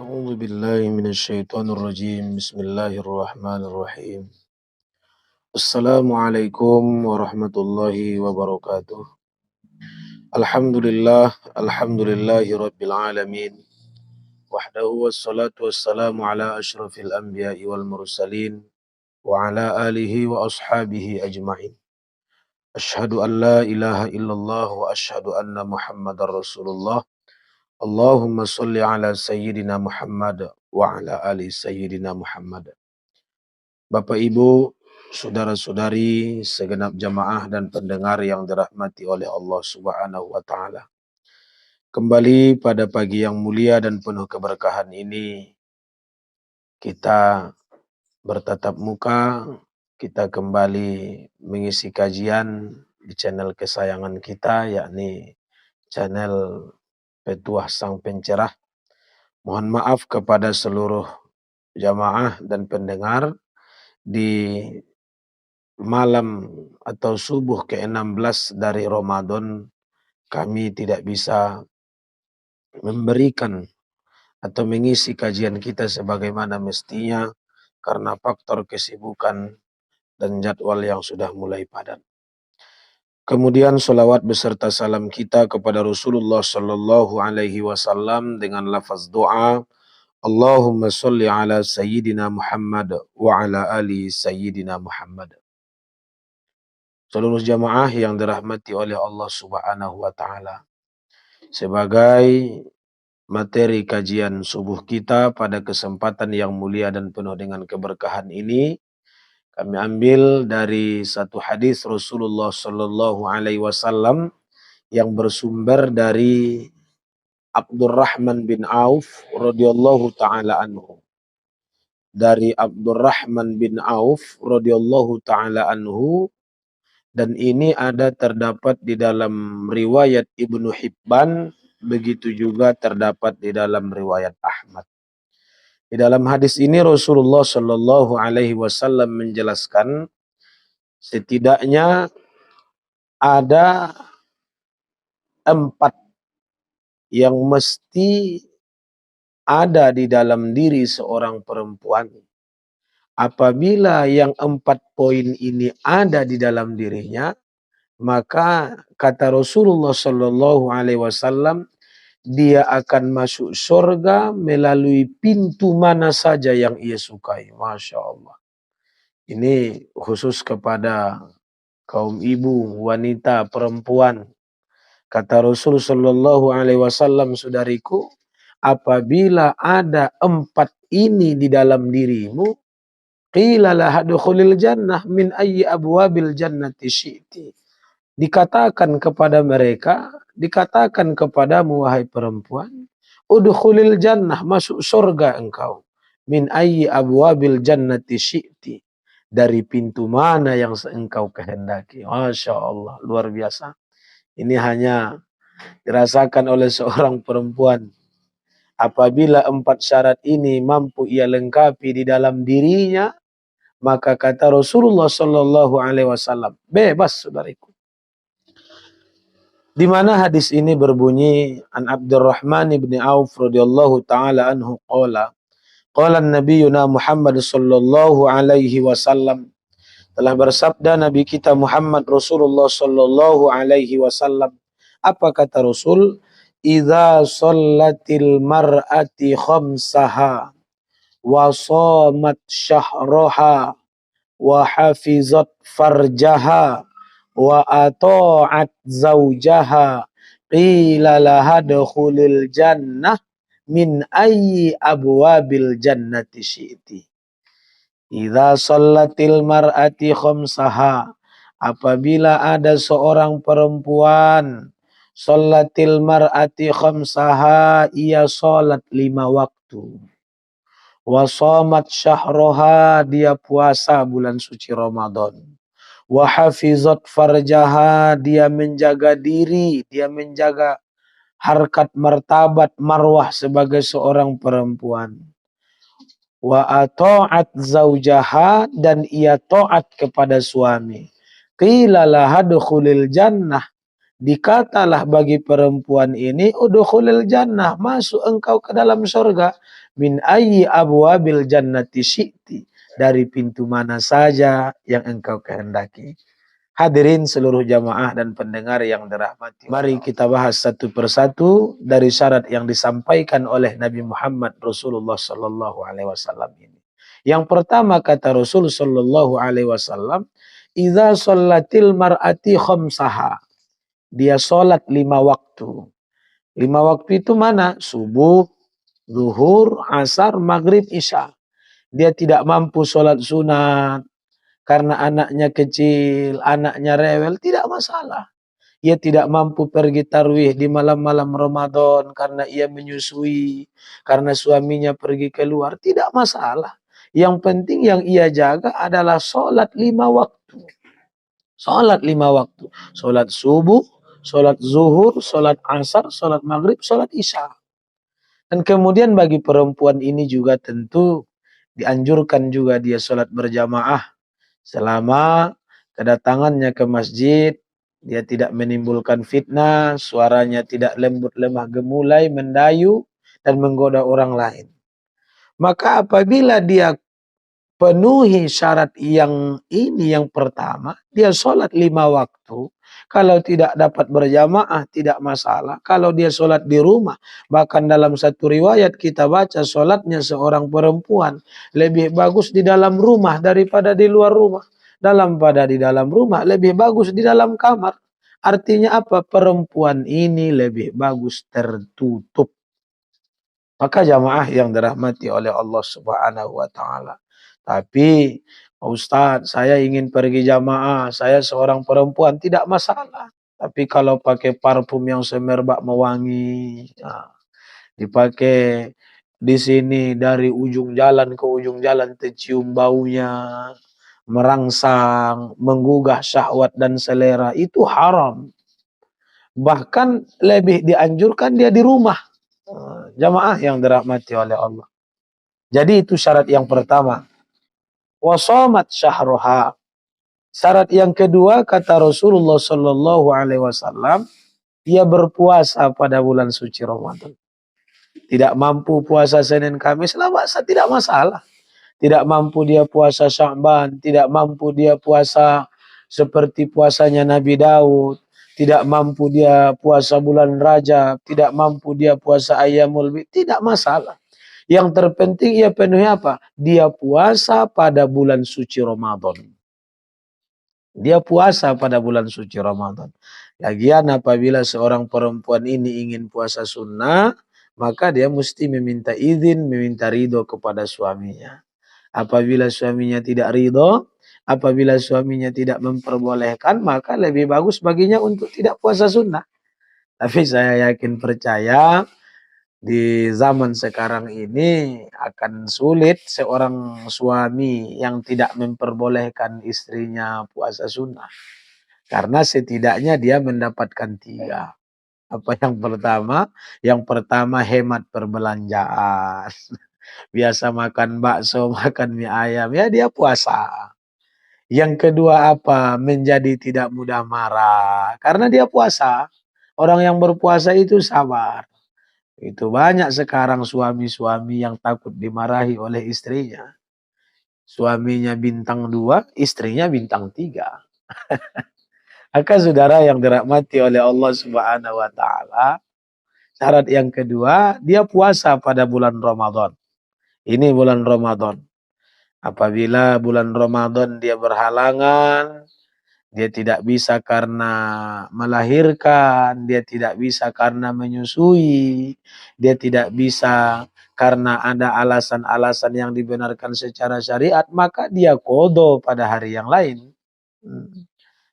أعوذ بالله من الشيطان الرجيم بسم الله الرحمن الرحيم السلام عليكم ورحمة الله وبركاته الحمد لله رب العالمين وحده والصلاة والسلام على أشرف الأنبياء والمرسلين وعلى آله وأصحابه أجمعين أشهد أن لا إله إلا الله وأشهد أن محمد رسول الله Allahumma salli ala sayyidina Muhammad wa ala ali sayyidina Muhammad. Bapak Ibu, saudara-saudari, segenap jamaah dan pendengar yang dirahmati oleh Allah Subhanahu wa taala. Kembali pada pagi yang mulia dan penuh keberkahan ini kita bertatap muka, kita kembali mengisi kajian di channel kesayangan kita, yakni channel Petuah Sang Pencerah. Mohon maaf kepada seluruh jamaah dan pendengar di malam atau subuh ke-16 dari Ramadan kami tidak bisa memberikan atau mengisi kajian kita sebagaimana mestinya karena faktor kesibukan dan jadwal yang sudah mulai padat. Kemudian salawat beserta salam kita kepada Rasulullah sallallahu alaihi wasallam dengan lafaz doa, Allahumma salli ala sayyidina Muhammad wa ala ali sayyidina Muhammad. Seluruh jamaah yang dirahmati oleh Allah Subhanahu wa taala. Sebagai materi kajian subuh kita pada kesempatan yang mulia dan penuh dengan keberkahan ini, kami ambil dari satu hadis Rasulullah sallallahu alaihi wasallam yang bersumber dari Abdurrahman bin Auf radhiyallahu taala anhu. Dari Abdurrahman bin Auf radhiyallahu taala anhu, dan ini ada terdapat di dalam riwayat Ibnu Hibban, begitu juga terdapat di dalam riwayat Ahmad. Di dalam hadis ini Rasulullah sallallahu alaihi wasallam menjelaskan setidaknya ada 4 yang mesti ada di dalam diri seorang perempuan. Apabila yang 4 poin ini ada di dalam dirinya, maka kata Rasulullah sallallahu alaihi wasallam, dia akan masuk surga melalui pintu mana saja yang ia sukai. Masya Allah. Ini khusus kepada kaum ibu, wanita, perempuan. Kata Rasul sallallahu alaihi wasallam, saudariku, apabila ada 4 ini di dalam dirimu, qila laha dukhulil jannah min ayyi abwabil jannati syi'ti. Dikatakan kepada mereka, dikatakan kepadamu wahai perempuan, udkhulil jannah, masuk surga engkau, min ayyi abwabil jannati syi'ti, dari pintu mana yang engkau kehendaki. Masya Allah, luar biasa. Ini hanya dirasakan oleh seorang perempuan. Apabila 4 syarat ini mampu ia lengkapi di dalam dirinya, maka kata Rasulullah sallallahu alaihi wasallam, bebas saudariku. Di mana hadis ini berbunyi, an Abdurrahman bin Auf radhiyallahu taala anhu qala, qala nabiyuna Muhammad sallallahu alaihi wasallam, telah bersabda Nabi kita Muhammad Rasulullah sallallahu alaihi wasallam. Apa kata Rasul? Idza shallatil mar'ati khamsaha wa shamat syahraha wa hafizat farjaha wa ata'at zawjaha qila laha dukhulil jannah min ayyi abwabil jannati syi'ti. Idza shallatil mar'ati khamsaha, apabila ada seorang perempuan, shallatil mar'ati khamsaha, ia salat 5 waktu. Wa shamat syahraha, dia puasa bulan suci Ramadan. Wa hafizat farjaha, dia menjaga diri, dia menjaga harkat martabat marwah sebagai seorang perempuan. Wa ata'at zaujaha, dan ia taat kepada suami. Qila laha dukhulil jannah, dikatalah bagi perempuan ini, udkhulil jannah, masuk engkau ke dalam surga, min ayyi abwabil jannati syi'ti, dari pintu mana saja yang engkau kehendaki. Hadirin seluruh jamaah dan pendengar yang dirahmati. Mari kita bahas satu persatu dari syarat yang disampaikan oleh Nabi Muhammad Rasulullah sallallahu alaihi wasallam ini. Yang pertama kata Rasul sallallahu alaihi wasallam, "Idza shallatil mar'ati khamsaha." Dia salat 5 waktu. 5 waktu itu mana? Subuh, zuhur, asar, maghrib, isya. Dia tidak mampu salat sunat karena anaknya kecil, anaknya rewel, tidak masalah. Ia tidak mampu pergi tarwih di malam-malam Ramadan karena ia menyusui, karena suaminya pergi keluar, tidak masalah. Yang penting yang ia jaga adalah sholat 5 waktu. Sholat 5 waktu. Sholat subuh, sholat zuhur, sholat asar, sholat maghrib, sholat isya. Dan kemudian bagi perempuan ini juga tentu dianjurkan juga dia sholat berjamaah. Selama kedatangannya ke masjid, dia tidak menimbulkan fitnah, suaranya tidak lembut lemah gemulai, mendayu, dan menggoda orang lain. Maka apabila dia penuhi syarat yang ini yang pertama, dia sholat 5 waktu. Kalau tidak dapat berjamaah, tidak masalah. Kalau dia sholat di rumah, bahkan dalam satu riwayat kita baca sholatnya seorang perempuan lebih bagus di dalam rumah daripada di luar rumah. Pada di dalam rumah lebih bagus di dalam kamar. Artinya apa? Perempuan ini lebih bagus tertutup. Maka jamaah yang dirahmati oleh Allah Subhanahu wa taala. Tapi Ustadz, saya ingin pergi jamaah, saya seorang perempuan, tidak masalah. Tapi kalau pakai parfum yang semerbak mewangi, nah, dipakai di sini dari ujung jalan ke ujung jalan tercium baunya, merangsang, menggugah syahwat dan selera, itu haram. Bahkan lebih dianjurkan dia di rumah. Jamaah yang dirahmati oleh Allah. Jadi itu syarat yang pertama. Wasomat syahroha. Syarat yang kedua kata Rasulullah sallallahu alaihi wasallam, dia berpuasa pada bulan suci Ramadan. Tidak mampu puasa Senin Kamis, tidak masalah. Tidak mampu dia puasa Sya'ban, tidak mampu dia puasa seperti puasanya Nabi Daud, tidak mampu dia puasa bulan Rajab, tidak mampu dia puasa Ayyamul Bid, tidak masalah. Yang terpenting ia penuhi apa? Dia puasa pada bulan suci Ramadan. Dia puasa pada bulan suci Ramadan. Lagian apabila seorang perempuan ini ingin puasa sunnah, maka dia mesti meminta izin, meminta ridho kepada suaminya. Apabila suaminya tidak ridho, apabila suaminya tidak memperbolehkan, maka lebih bagus baginya untuk tidak puasa sunnah. Tapi saya yakin percaya di zaman sekarang ini akan sulit seorang suami yang tidak memperbolehkan istrinya puasa sunnah. Karena setidaknya dia mendapatkan 3. Apa yang pertama? Yang pertama hemat perbelanjaan. Biasa makan bakso, makan mie ayam, ya dia puasa. Yang kedua apa? Menjadi tidak mudah marah. Karena dia puasa. Orang yang berpuasa itu sabar. Itu banyak sekarang suami-suami yang takut dimarahi oleh istrinya. Suaminya bintang 2, istrinya bintang 3. Maka saudara yang dirahmati oleh Allah Subhanahu wa taala, syarat yang kedua, dia puasa pada bulan Ramadan. Ini bulan Ramadan. Apabila bulan Ramadan dia berhalangan, dia tidak bisa karena melahirkan, dia tidak bisa karena menyusui, dia tidak bisa karena ada alasan-alasan yang dibenarkan secara syariat, maka dia qadha pada hari yang lain.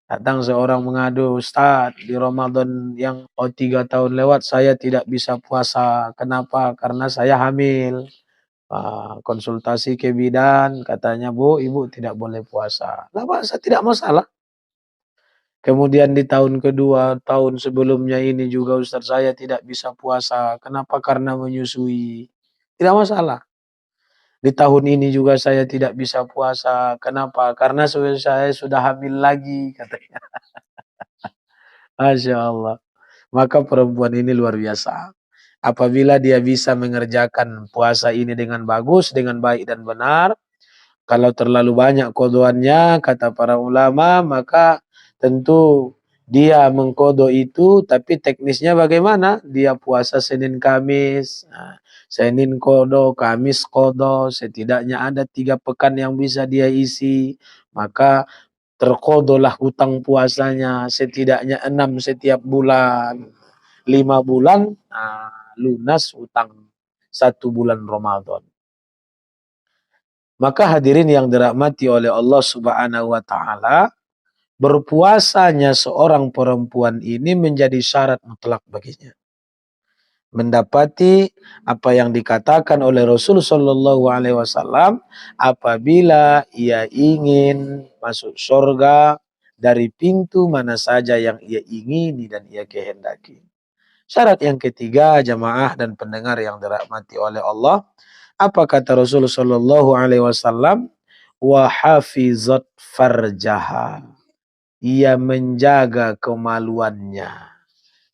Datang seorang mengadu, Ustaz, di Ramadan yang 3 tahun lewat saya tidak bisa puasa. Kenapa? Karena saya hamil. Konsultasi ke bidan, katanya, Bu, ibu tidak boleh puasa. Tidak masalah. Kemudian di tahun kedua, tahun sebelumnya ini juga Ustaz saya tidak bisa puasa. Kenapa? Karena menyusui. Tidak masalah. Di tahun ini juga saya tidak bisa puasa. Kenapa? Karena saya sudah hamil lagi, katanya. Masya Allah. Maka perempuan ini luar biasa. Apabila dia bisa mengerjakan puasa ini dengan bagus, dengan baik dan benar, kalau terlalu banyak kodoannya, kata para ulama, maka tentu dia mengkodo itu, tapi teknisnya bagaimana? Dia puasa Senin Kamis, nah, Senin kodo, Kamis kodo, setidaknya ada 3 pekan yang bisa dia isi, maka terkodolah hutang puasanya, setidaknya 6 setiap bulan, 5 bulan, nah, lunas hutang 1 bulan Ramadan. Maka hadirin yang dirahmati oleh Allah Subhanahu wa taala, berpuasanya seorang perempuan ini menjadi syarat mutlak baginya. Mendapati apa yang dikatakan oleh Rasul sallallahu alaihi wasallam, apabila ia ingin masuk surga dari pintu mana saja yang ia ingini dan ia kehendaki. Syarat yang ketiga, jamaah dan pendengar yang dirahmati oleh Allah, apa kata Rasul sallallahu alaihi wasallam? Wa hafizat farjaha. Ia menjaga kemaluannya.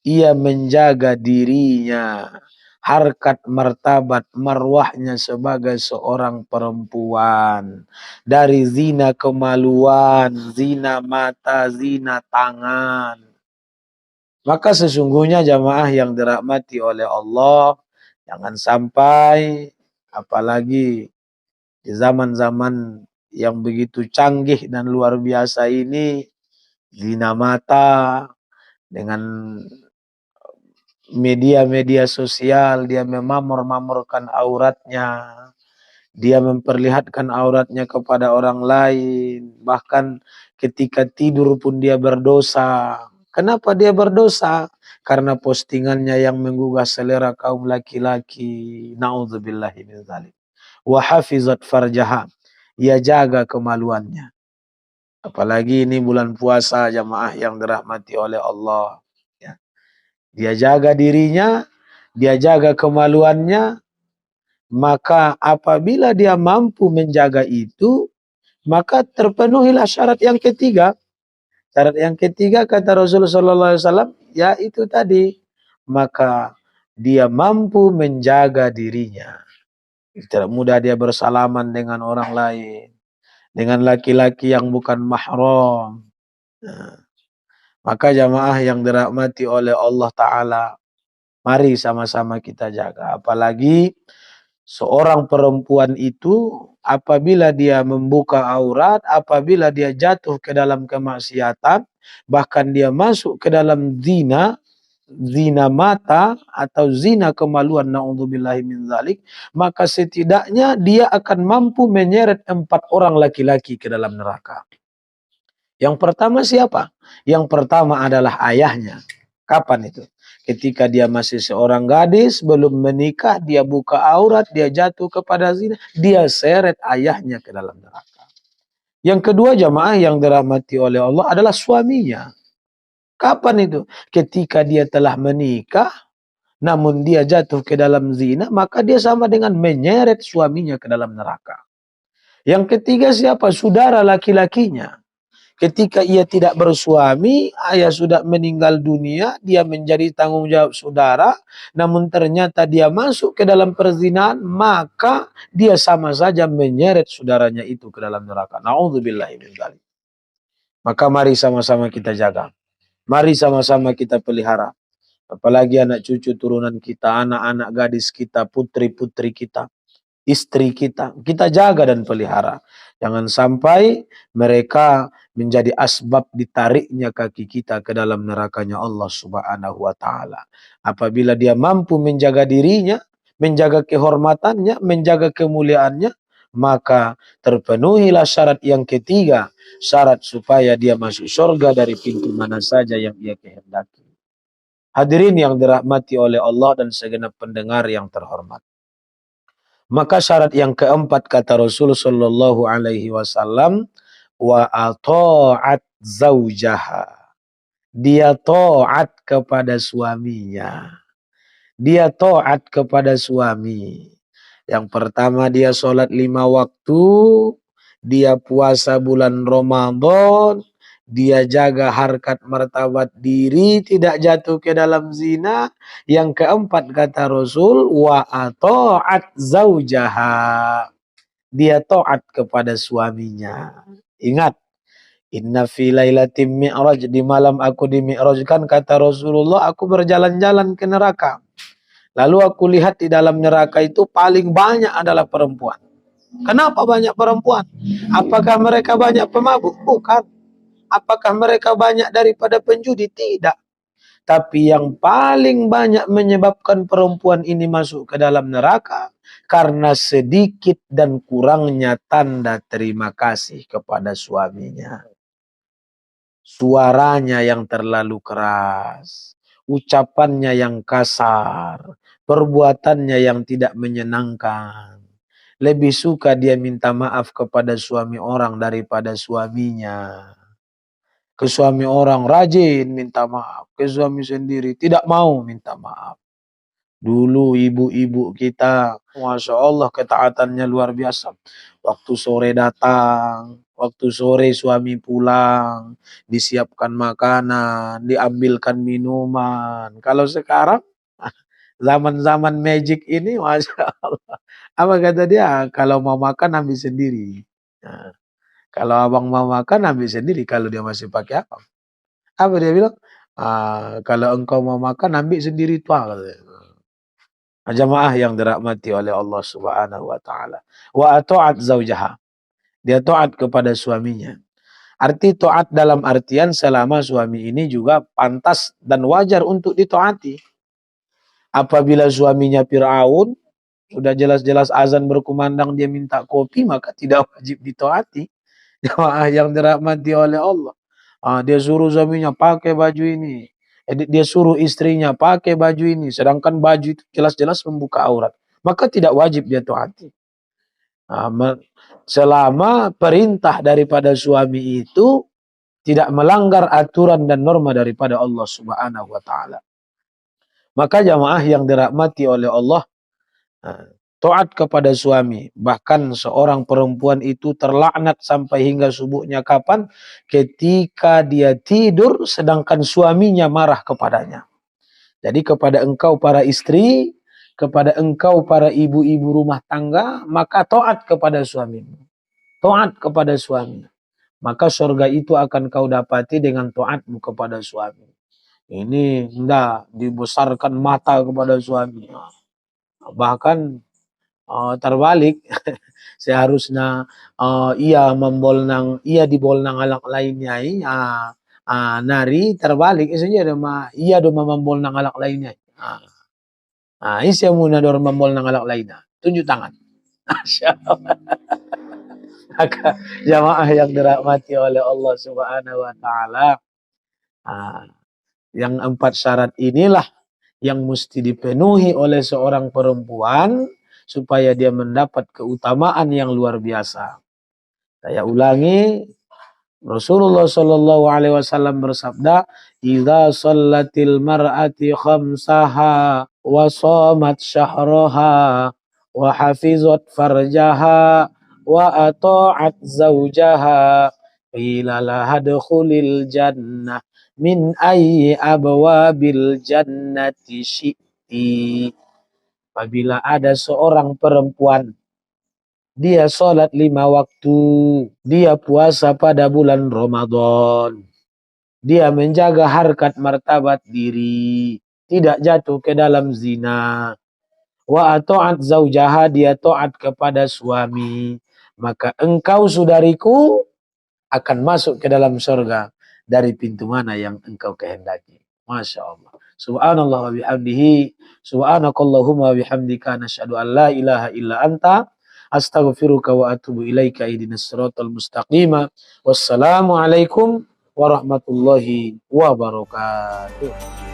Ia menjaga dirinya. Harkat martabat marwahnya sebagai seorang perempuan. Dari zina kemaluan, zina mata, zina tangan. Maka sesungguhnya jamaah yang dirahmati oleh Allah, jangan sampai apalagi di zaman-zaman yang begitu canggih dan luar biasa ini, zina mata dengan media-media sosial, dia memamor-mamorkan auratnya, dia memperlihatkan auratnya kepada orang lain, bahkan ketika tidur pun dia berdosa. Kenapa dia berdosa? Karena postingannya yang menggugah selera kaum laki-laki. Na'udzubillahi min dzalik. Wa hafizat farjaha. Ia jaga kemaluannya. Apalagi ini bulan puasa, jamaah yang dirahmati oleh Allah. Ya. Dia jaga dirinya, dia jaga kemaluannya, maka apabila dia mampu menjaga itu, maka terpenuhilah syarat yang ketiga. Syarat yang ketiga kata Rasulullah SAW, ya itu tadi. Maka dia mampu menjaga dirinya. Tidak mudah dia bersalaman dengan orang lain, dengan laki-laki yang bukan mahram. Nah, maka jamaah yang dirahmati oleh Allah Ta'ala, mari sama-sama kita jaga. Apalagi seorang perempuan itu apabila dia membuka aurat, apabila dia jatuh ke dalam kemaksiatan, bahkan dia masuk ke dalam zina, zina mata atau zina kemaluan, na'udzubillahi min dzalik, maka setidaknya dia akan mampu menyeret 4 orang laki-laki ke dalam neraka. Yang pertama siapa? Yang pertama adalah ayahnya. Kapan itu? Ketika dia masih seorang gadis, belum menikah, dia buka aurat, dia jatuh kepada zina, dia seret ayahnya ke dalam neraka. Yang kedua jamaah yang dirahmati oleh Allah adalah suaminya. Kapan itu? Ketika dia telah menikah, namun dia jatuh ke dalam zina, maka dia sama dengan menyeret suaminya ke dalam neraka. Yang ketiga siapa? Saudara laki-lakinya. Ketika ia tidak bersuami, ayah sudah meninggal dunia, dia menjadi tanggung jawab saudara, namun ternyata dia masuk ke dalam perzinahan, maka dia sama saja menyeret saudaranya itu ke dalam neraka. Na'udzubillahi min dzalik. Maka mari sama-sama kita jaga. Mari sama-sama kita pelihara. Apalagi anak cucu turunan kita, anak-anak gadis kita, putri-putri kita, istri kita jaga dan pelihara. Jangan sampai mereka menjadi asbab ditariknya kaki kita ke dalam nerakanya Allah Subhanahu wa taala. Apabila dia mampu menjaga dirinya, menjaga kehormatannya, menjaga kemuliaannya, maka terpenuhilah syarat yang ketiga, syarat supaya dia masuk surga dari pintu mana saja yang ia kehendaki. Hadirin yang dirahmati oleh Allah dan segenap pendengar yang terhormat. Maka syarat yang keempat kata Rasul sallallahu alaihi wasallam, wa ata'at zaujaha. Dia taat kepada suaminya. Dia taat kepada suami. Yang pertama dia sholat 5 waktu, dia puasa bulan Ramadan, dia jaga harkat martabat diri, tidak jatuh ke dalam zina. Yang keempat kata Rasul, wa ata'at zaujaha, dia taat kepada suaminya. Ingat, inna fi lailatin mi'raj, di malam aku dimi'rajkan, kata Rasulullah, aku berjalan-jalan ke neraka. Lalu aku lihat di dalam neraka itu paling banyak adalah perempuan. Kenapa banyak perempuan? Apakah mereka banyak pemabuk? Bukan. Apakah mereka banyak daripada penjudi? Tidak. Tapi yang paling banyak menyebabkan perempuan ini masuk ke dalam neraka karena sedikit dan kurangnya tanda terima kasih kepada suaminya. Suaranya yang terlalu keras, ucapannya yang kasar, perbuatannya yang tidak menyenangkan. Lebih suka dia minta maaf kepada suami orang daripada suaminya. Ke suami orang rajin minta maaf, ke suami sendiri tidak mau minta maaf. Dulu ibu-ibu kita, Masya Allah ketaatannya luar biasa. Waktu sore datang, waktu sore suami pulang, disiapkan makanan, diambilkan minuman. Kalau sekarang, zaman-zaman magic ini, Masya Allah. Apa kata dia? Kalau mau makan ambil sendiri. Nah, kalau abang mau makan ambil sendiri, kalau dia masih pakai apa? Apa dia bilang? Kalau engkau mau makan ambil sendiri tuang. Jamaah yang dirahmati oleh Allah Subhanahu wa taala. Wa ata'at zaujaha. Dia taat kepada suaminya. Arti taat dalam artian selama suami ini juga pantas dan wajar untuk ditaati. Apabila suaminya Fir'aun, sudah jelas-jelas azan berkumandang dia minta kopi, maka tidak wajib ditaati. Jamaah yang dirahmati oleh Allah. Dia suruh suaminya pakai baju ini. Dia suruh istrinya pakai baju ini. Sedangkan baju itu jelas-jelas membuka aurat. Maka tidak wajib dia taati. Selama perintah daripada suami itu tidak melanggar aturan dan norma daripada Allah Subhanahu wa taala. Maka jamaah yang dirahmati oleh Allah, taat kepada suami. Bahkan seorang perempuan itu terlaknat sampai hingga subuhnya kapan? Ketika dia tidur sedangkan suaminya marah kepadanya. Jadi kepada engkau para istri, kepada engkau para ibu-ibu rumah tangga, maka taat kepada suamimu. Taat kepada suami. Maka surga itu akan kau dapati dengan taatmu kepada suami. Ini hendak dibesarkan mata kepada suami. Bahkan terbalik, seharusnya ia dibolnang alak lainnya, nari terbalik saja ia doma membolnang alak lainnya. Isya muna dor membolnang alak lainnya, tunjuk tangan. Maka jamaah yang dirahmati oleh Allah Subhanahu wa taala, yang 4 syarat inilah yang mesti dipenuhi oleh seorang perempuan supaya dia mendapat keutamaan yang luar biasa. Saya ulangi, Rasulullah Shallallahu Alaihi Wasallam bersabda, "Idza shallatil mar'ati khamsaha wa shamat syahraha wa hafizat farjaha wa ata'at zawjaha qila laha adkhulil jannah min ayyi abwabil jannati syi'ti." Apabila ada seorang perempuan, dia sholat 5 waktu, dia puasa pada bulan Ramadan, dia menjaga harkat martabat diri, tidak jatuh ke dalam zina, wa ata'at zaujaha, dia taat kepada suami, maka engkau saudariku akan masuk ke dalam surga dari pintu mana yang engkau kehendaki. Masya Allah. Subhanallah wa bihamdihi, subhanakallahumma wa bihamdika, nasyhadu an la ilaha illa anta, astaghfiruka wa atubu ilaika, ihdinas siratal mustaqim. Wassalamu alaikum warahmatullahi wabarakatuh.